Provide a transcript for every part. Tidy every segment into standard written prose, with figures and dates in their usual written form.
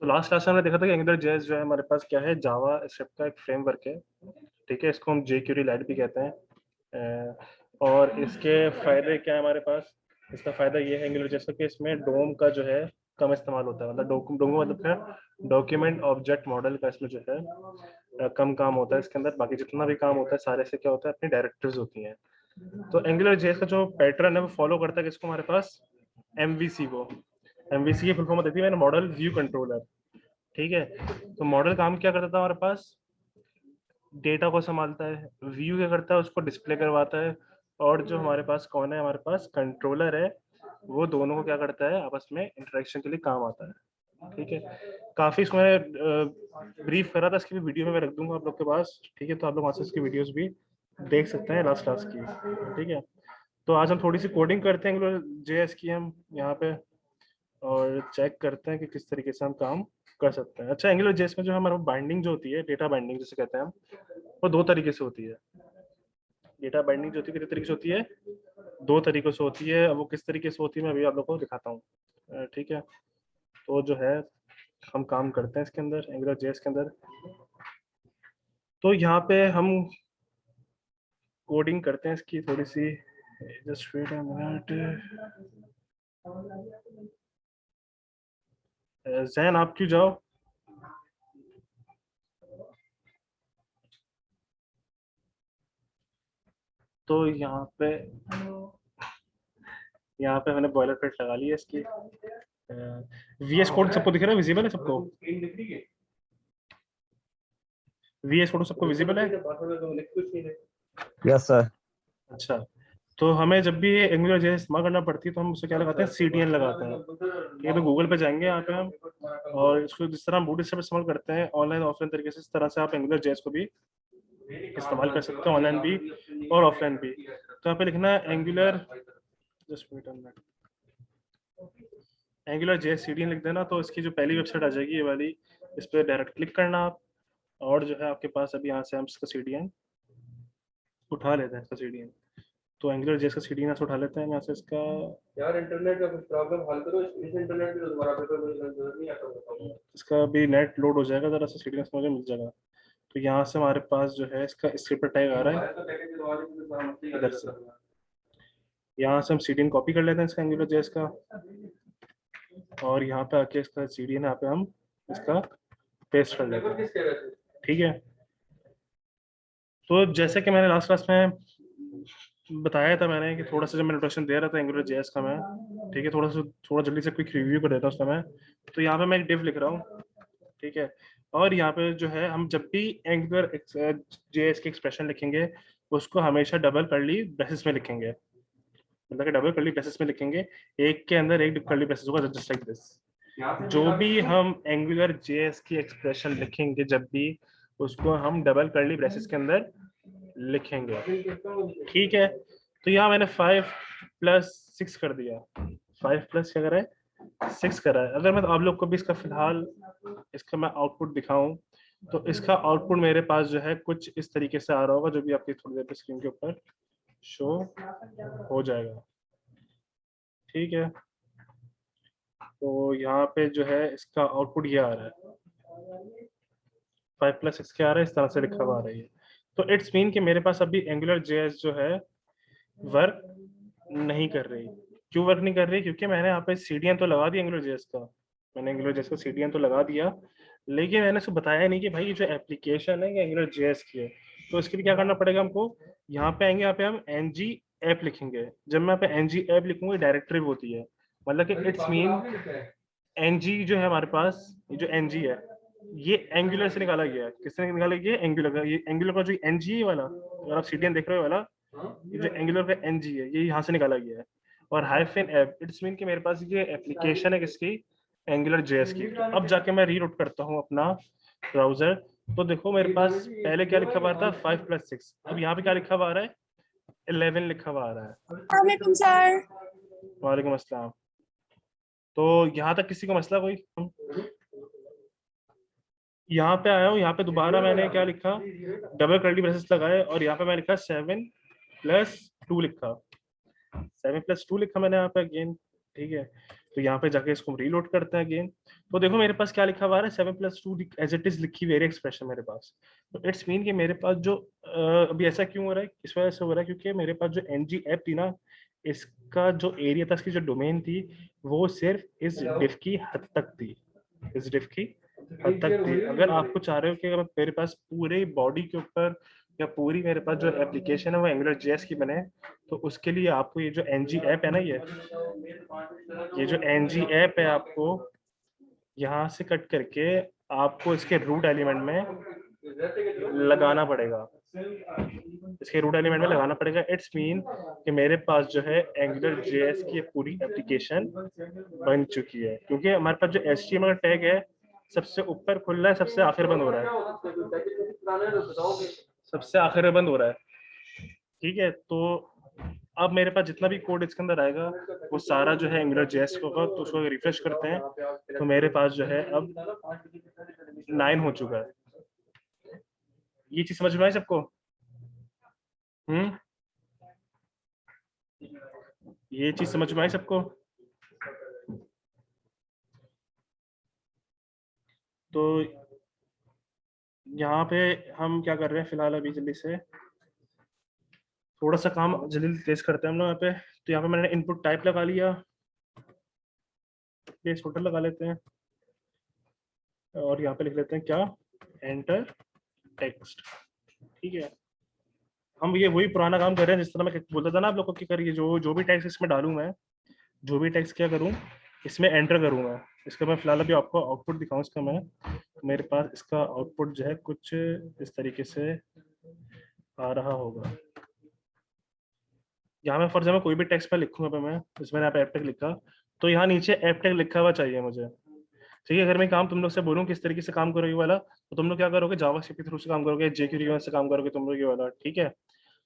तो last class में हमने देखा था कि एंगुलर जेएस जो है हमारे पास क्या है, जावा स्क्रिप्ट का एक फ्रेमवर्क है। ठीक है, इसको हम jQuery लाइट भी कहते हैं। और इसके फायदे क्या है हमारे पास? इसका फायदा ये है एंगुलर जेएस का कि इसमें डोम का जो है कम इस्तेमाल होता है। मतलब डोम मतलब क्या, डॉक्यूमेंट ऑब्जेक्ट मॉडल का इसमें जो है कम काम होता है इसके अंदर। बाकी जितना भी काम होता है सारे से क्या होता है, अपनी डायरेक्टिव्स होती हैं। तो एंगुलर जेएस का जो पैटर्न है वो फॉलो करता है किसको, हमारे पास एमवीसी को। एमवीसी की फुल फॉर्म होती है मॉडल व्यू कंट्रोलर। ठीक है, तो मॉडल काम क्या करता था हमारे पास, डेटा को संभालता है, व्यू क्या करता है, उसको डिस्प्ले करवाता है। और जो हमारे पास कौन है, हमारे पास कंट्रोलर है, वो दोनों को क्या करता है, आपस में इंटरेक्शन के लिए काम आता है। ठीक है, काफी इसको मैंने ब्रीफ करा था, इसकी भी वीडियो में मैं रख दूंगा आप लोग के पास। ठीक है, तो आप लोग वहां से इसकी वीडियोस भी देख सकते हैं लास्ट क्लास की। ठीक है, तो आज हम थोड़ी सी कोडिंग करते हैं एंगुलर जेएस की हम यहाँ पे, और चेक करते हैं कि किस तरीके से हम काम कर सकते हैं। अच्छा, एंगुलर जेएस में जो हमारा बाइंडिंग जो होती है, डेटा बाइंडिंग जिसे कहते हैं हम, वो दो तरीके से होती है। डेटा बाइंडिंग जो होती है कितने तरीके से होती है, दो तरीकों से होती है। अब वो किस तरीके से होती है मैं अभी आप लोग को दिखाता हूँ। ठीक है, तो जो है हम काम करते हैं इसके अंदर, एंगुलर जेएस के अंदर। तो यहाँ पे हम कोडिंग करते हैं इसकी थोड़ी सी। Just wait a minute. Jain आप क्यों जाओ? तो यहाँ पे मैंने बॉयलर प्लेट लगा ली है इसकी। वीएस कोड सबको दिख रहा है, विजिबल है सबको? वीएस कोड सबको विजिबल है? Yes sir. अच्छा, तो हमें जब भी एंगुलर जेएस इस्तेमाल करना पड़ती है तो हम उसे क्या लगाते हैं, सीडीएन लगाते हैं। ठीक है, तो गूगल पे जाएंगे यहाँ पे हम, और इसको जिस तरह हम बूटस्ट्रैप इस्तेमाल करते हैं ऑनलाइन ऑफलाइन तरीके से, इस तरह से आप एंगुलर जेएस को भी इस्तेमाल कर सकते हैं, ऑनलाइन भी और ऑफलाइन भी। तो यहाँ पे लिखना है Angular, just wait a minute, Angular JS CDN लिख देना, तो इसकी जो पहली वेबसाइट आ जाएगी ये वाली, इस पर डायरेक्ट क्लिक करना आप। और जो है आपके पास अभी यहाँ से हम इसका सीडीएन उठा लेते हैं, इसका सीडीएन। तो एंगुलर जेएस का सीडीएन से उठा लेते हैं यहाँ से इसका। यार इंटरनेट का कुछ प्रॉब्लम हल करो, इस इंटरनेट पे तो दोबारा पे कोई नजर नहीं आता, बताओ। इसका अभी नेट लोड हो जाएगा, जरा सा सीडीएन मुझे मिल जाएगा। तो यहाँ से हमारे पास जो है इसका स्क्रिप्ट टैग आ रहा है इधर से। यहाँ से हम सीडीएन कॉपी कर लेते हैं इसका, एंगुलर जेएस का। और यहाँ पे आके इसका सीडीएन यहाँ पे हम इसका पेस्ट कर लेते हैं। ठीक है, तो जैसे कि मैंने लास्ट क्लास में बताया था मैंने कि थोड़ा सा जब मैं इंट्रोडक्शन दे रहा था एंगुलर जेएस का मैं, ठीक है, थोड़ा जल्दी से क्विक रिव्यू कर देता हूँ उसका मैं। तो यहाँ पे मैं एक डिव लिख रहा हूँ। ठीक है, और यहाँ पे जो है हम जब भी एंगुलर जेएस की एक्सप्रेशन लिखेंगे उसको हमेशा डबल कर्ली ब्रेसेस में लिखेंगे। मतलब कि डबल कर्ली ब्रेसेस में लिखेंगे, एक के अंदर एक कर्ली ब्रेसेस होगा, जस्ट लाइक दिस। जो भी हम एंगुलर जेएस की एक्सप्रेशन लिखेंगे जब भी, उसको हम डबल कर्ली ब्रेसेस के अंदर लिखेंगे। ठीक है, तो यहाँ मैंने 5+6 कर दिया। 5+ क्या करा है, 6 करा है। अगर मैं आप लोग को भी इसका फिलहाल इसका मैं आउटपुट दिखाऊं, तो इसका आउटपुट मेरे पास जो है कुछ इस तरीके से आ रहा होगा, जो भी आपकी थोड़ी देर पे स्क्रीन के ऊपर शो हो जाएगा। ठीक है, तो यहाँ पे जो है इसका आउटपुट ये आ रहा है, 5+6 क्या आ रहा है, इस तरह से लिखा हुआ आ रही है। तो इट्स मीन कि मेरे पास अभी एंगुलर जेएस जो है वर्क नहीं कर रही। क्यों वर्क नहीं कर रही? क्योंकि मैंने यहाँ पे सीडीएन तो लगा दिया एंगुलर जेएस का, मैंने एंगुलर जेएस का सीडीएन तो लगा दिया, लेकिन मैंने उसको बताया नहीं कि भाई ये जो एप्लीकेशन है ये एंगुलर जेएस की है। तो इसके लिए क्या करना पड़ेगा हमको, यहाँ पे आएंगे, यहाँ पे हम एनजी ऐप लिखेंगे। जब मैं यहाँ पे एनजी ऐप लिखूंगा डायरेक्टरी होती है, मतलब कि इट्स मीन एनजी जो है हमारे पास, ये जो एनजी है ये एंगुलर से निकाला गया है। किसने निकाला गया? एंगुलर का। ये एंगुलर का जो एनजी वाला, अगर आप सीडीएन देख रहे हो वाला, ये जो एंगुलर का एनजी है ये यहाँ से निकाला गया है। और हाइफन ऐप, इट्स मीन कि मेरे पास ये एप्लीकेशन है किसकी, एंगुलर जेएस की। तो अब जाके मैं रीरूट करता हूँ अपना ब्राउजर, तो देखो मेरे पास पहले क्या लिखा हुआ था, 5+6। अब यहाँ पे क्या लिखा हुआ आ रहा है, 11 लिखा हुआ आ रहा है। वालेकुम सर। वालेकुम अस्सलाम। तो यहाँ तक किसी को मसला कोई? यहाँ पे आया हूँ, यहाँ पे दोबारा मैंने क्या लिखा, डबल कर्ली ब्रेसेस लगाए, और यहाँ पे मैं लिखा 7+2 लिखा, 7+2 लिखा मैंने यहाँ पे अगेन। ठीक है, तो यहाँ पे जाके इसको रीलोड करते हैं अगेन। तो देखो मेरे पास क्या लिखा हुआ है, 7+2 एज इट इज लिखी वेरी एक्सप्रेशन मेरे पास। तो इट्स मीन कि मेरे पास जो अभी ऐसा क्यों हो रहा है, इस वजह से हो रहा है क्योंकि मेरे पास जो NG ऐप थी ना, इसका जो एरिया था, इसकी जो डोमेन थी, वो सिर्फ इस डिफ की हद तक थी, इस डिफ की हद तक थी। अगर आपको चाह रहे हो कि अगर मेरे पास पूरे बॉडी के ऊपर या पूरी मेरे पास जो एप्लीकेशन है वो AngularJS की बने, तो उसके लिए आपको ये जो NG ऐप है ना, ये जो NG ऐप है, आपको यहाँ से कट करके आपको इसके रूट एलिमेंट में लगाना पड़ेगा, इसके रूट एलिमेंट में लगाना पड़ेगा। इट्स मीन कि मेरे पास जो है AngularJS की पूरी एप्लीकेशन बन चुकी है, क्योंकि हमारे पास जो HTML टैग है सबसे ऊपर खुल रहा है, सबसे आखिर बंद हो रहा है, सबसे आखिर में बंद हो रहा है। ठीक है, तो अब मेरे पास जितना भी कोड इसके अंदर आएगा वो सारा जो है AngularJS होगा। तो उसको रिफ्रेश करते हैं तो मेरे पास जो है अब 9 हो चुका है। ये चीज समझ में आई सबको? ये चीज समझ में आई सबको? तो यहाँ पे हम क्या कर रहे हैं फिलहाल, अभी जल्दी से थोड़ा सा काम जल्दी तेज करते हैं हम लोग यहाँ पे। तो यहाँ पे मैंने इनपुट टाइप लगा लिया, प्लेस होल्डर लगा लेते हैं और यहाँ पे लिख लेते हैं क्या, एंटर टेक्स्ट। ठीक है, हम ये वही पुराना काम कर रहे हैं जिस तरह मैं बोलता था ना आप लोगों को कि करिए, जो भी टेक्स्ट इसमें डालूं मैं, जो भी टेक्स्ट क्या करूं इसमें एंटर करूं मैं। इसका मैं फिलहाल अभी आपको आउटपुट दिखाऊं इसका मैं। मेरे पास इसका आउटपुट जो है कुछ इस तरीके से आ रहा होगा। यहाँ मैं फॉर एग्जाम्पल कोई भी टेक्स्ट में लिखूंगा, मैं इसमें यहाँ पे एप टेक लिखा, तो यहाँ नीचे एप टेक लिखा हुआ चाहिए मुझे। ठीक है, अगर मैं काम तुम लोग से बोलूँ किस तरीके से काम करो ये वाला, तो तुम लोग क्या करोगे, जावास्क्रिप्ट के थ्रू से काम करोगे, jQuery से काम करोगे तुम लोग ये वाला। ठीक है,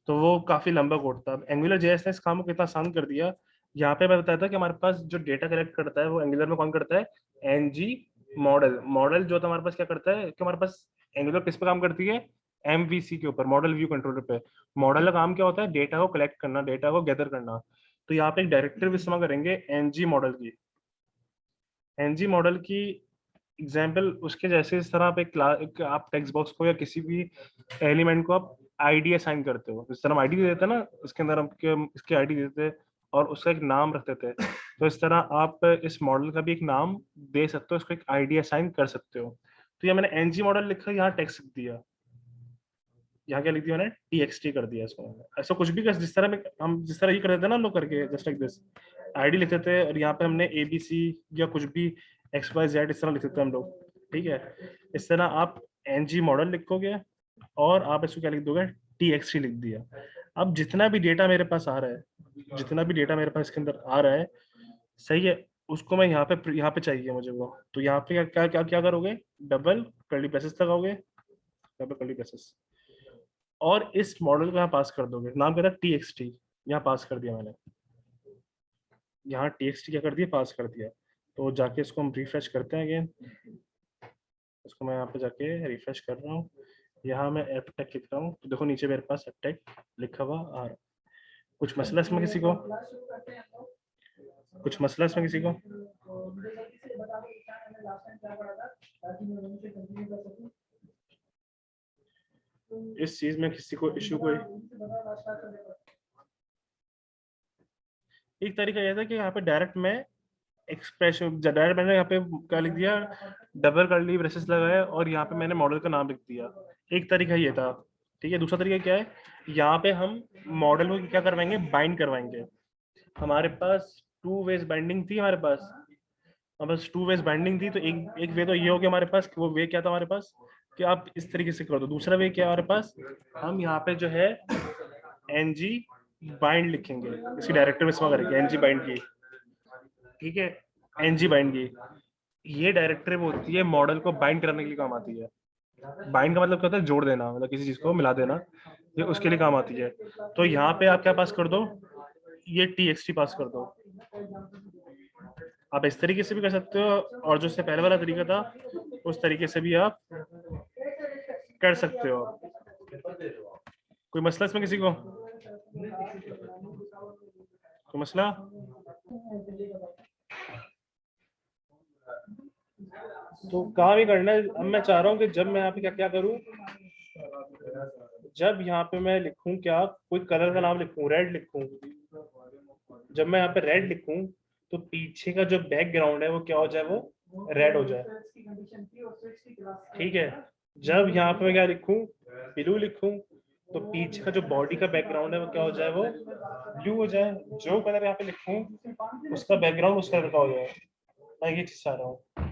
तो वो काफी लंबा कोड था। AngularJS ने इस काम को कितना आसान कर दिया। यहाँ पे मैं बताया था कि हमारे पास जो डेटा कलेक्ट करता है वो एंगुलर में कौन करता है, NG मॉडल। मॉडल जो था हमारे पास क्या करता है कि हमारे पास एंगुलर किस पे काम करती है, MVC के ऊपर, मॉडल व्यू कंट्रोलर पे। मॉडल का काम क्या होता है, डेटा को कलेक्ट करना, डेटा को गैदर करना। तो यहाँ पे एक डायरेक्टिव इस्तेमाल करेंगे NG मॉडल की। NG मॉडल की एग्जाम्पल उसके जैसे, इस तरह एक आप टेक्स्ट बॉक्स को या किसी भी एलिमेंट को आप ID असाइन करते हो, इस तरह हम ID दे देते हैं ना, इसके अंदर हम इसकी ID देते हैं और उसका एक नाम रख देते हैं। तो इस तरह आप इस मॉडल का भी एक नाम दे सकते हो, उसको एक ID असाइन कर सकते हो। तो ये मैंने NG मॉडल लिखा, यहाँ टेक्स्ट लिख दिया, यहाँ क्या लिख दिया मैंने, TXT कर दिया इसको मैंने। ऐसा कुछ भी कर, जिस तरह हम जिस तरह ये कर देते हैं ना हम लोग करके, जस्ट लाइक दिस ID लिख देते हैं और यहाँ पे हमने ABC या कुछ भी XYZ इस तरह लिख देते हैं हम लोग। ठीक है, इस तरह आप NG मॉडल लिखोगे और आप इसको क्या लिख दोगे, TXT लिख दिया। अब जितना भी डेटा मेरे पास आ रहा है, जितना भी डेटा मेरे पास इसके अंदर आ रहा है, सही है, उसको मैं यहाँ पे चाहिए मुझे वो। तो यहाँ पे क्या क्या क्या क्या करोगे, डबल कर्ली ब्रेसेस लगाओगे, डबल कर्ली ब्रेसेस, और इस मॉडल को यहाँ पास कर दोगे, नाम क्या था, TXT, यहाँ पास कर दिया मैंने, यहाँ TXT क्या कर दिया, पास कर दिया। तो जाके इसको हम रिफ्रेश करते हैं अगेन, इसको मैं यहाँ पे जाके रिफ्रेश कर रहा हूँ, यहाँ मैं एप टेक लिख रहा हूँ, तो देखो नीचे मेरे पास एप टेक लिखा हुआ आ रहा। कुछ मसला इसमें किसी को, कुछ मसला इसमें किसी को? इस चीज में किसी को इश्यू कोई? एक तरीका यह था कि यहाँ पे डायरेक्ट मैं एक्सप्रेशन, डायरेक्ट मैंने यहाँ पे क्या लिख दिया, डबल कर्ली ब्रेसेस लगाया और यहाँ पे मैंने मॉडल का नाम लिख दिया। एक तरीका ये था। ठीक है, दूसरा तरीका क्या है, यहाँ पे हम मॉडल को क्या करवाएंगे, बाइंड करवाएंगे। हमारे पास 2 वेज बाइंडिंग थी, हमारे पास 2 वेज बाइंडिंग थी। तो एक वे तो ये हो गया हमारे पास, वो वे क्या था हमारे पास कि आप इस तरीके से कर दो। दूसरा वे क्या हमारे पास, हम यहाँ पे जो है NG बाइंड लिखेंगे, इसकी डायरेक्टिव इस्तेमाल करेंगे NG बाइंड की। ठीक है, NG बाइंड की ये डायरेक्टिव होती है, मॉडल को बाइंड करने के लिए काम आती है। बाइंड का मतलब क्या होता है, जोड़ देना, मतलब किसी चीज को मिला देना, ये उसके लिए काम आती है। तो यहाँ पे आप क्या पास कर दो, ये TXT पास कर दो। आप इस तरीके से भी कर सकते हो, और जो इससे पहले वाला तरीका था उस तरीके से भी आप कर सकते हो। कोई मसला इसमें किसी को, कोई मसला? तो काम ही करना है। अब मैं चाह रहा हूँ कि जब मैं यहाँ पे क्या क्या करूँ, जब यहाँ पे मैं लिखूँ क्या, कोई कलर का नाम लिखूँ, रेड लिखूँ, जब मैं यहाँ पे रेड लिखूँ तो पीछे का जो बैकग्राउंड है वो क्या हो जाए, वो रेड हो जाए। ठीक है। जब यहाँ पे मैं क्या लिखूँ, ब्लू लिखूँ, तो पीछे का जो बॉडी का बैकग्राउंड है वो क्या हो जाए, वो ब्लू हो जाए। जो कलर यहाँ पे लिखूँ उसका बैकग्राउंड उस कलर का हो जाए। मैं ये चीज चाह रहा हूँ।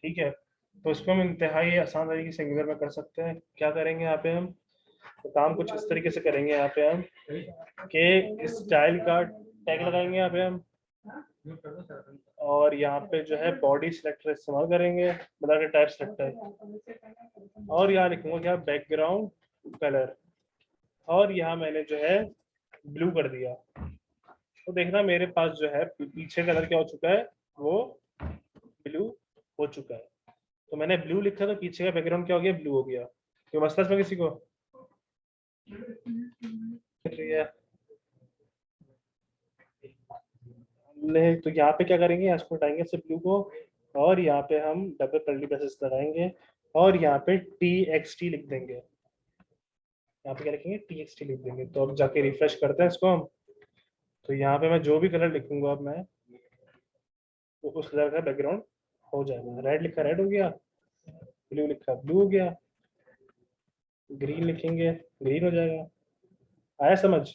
ठीक है। तो इसको हम इंतहाई आसान तरीके से एंगुलर में कर सकते हैं। क्या करेंगे यहाँ पे हम, तो काम कुछ इस तरीके से करेंगे यहाँ पे हम कि स्टाइल का टैग लगाएंगे यहाँ पे हम, और यहाँ पे जो है बॉडी सिलेक्टर इस्तेमाल करेंगे, मतलब टाइप सिलेक्टर, और यहाँ लिखूंगा क्या, बैकग्राउंड कलर, और यहाँ मैंने जो है ब्लू कर दिया। तो देखना मेरे पास जो है पीछे कलर क्या हो चुका है, वो ब्लू हो चुका है। तो मैंने ब्लू लिखा तो पीछे का बैकग्राउंड क्या हो गया, ब्लू हो गया। तो मसला इसमें किसी को तो यहाँ पे क्या करेंगे, यहाँ इसको हटाएंगे से ब्लू को, और यहाँ पे हम डबल कर्ली ब्रेसेस लगाएंगे, और यहाँ पे TXT लिख देंगे। यहाँ पे क्या लिखेंगे, TXT लिख देंगे। तो अब जाके रिफ्रेश करते हैं इसको हम। तो यहाँ पे मैं जो भी कलर लिखूंगा अब मैं, तो उस कलर का बैकग्राउंड हो जाएगा। रेड लिखा रेड हो गया, ब्लू लिखा ब्लू हो गया, ग्रीन लिखेंगे ग्रीन हो जाएगा। आया समझ?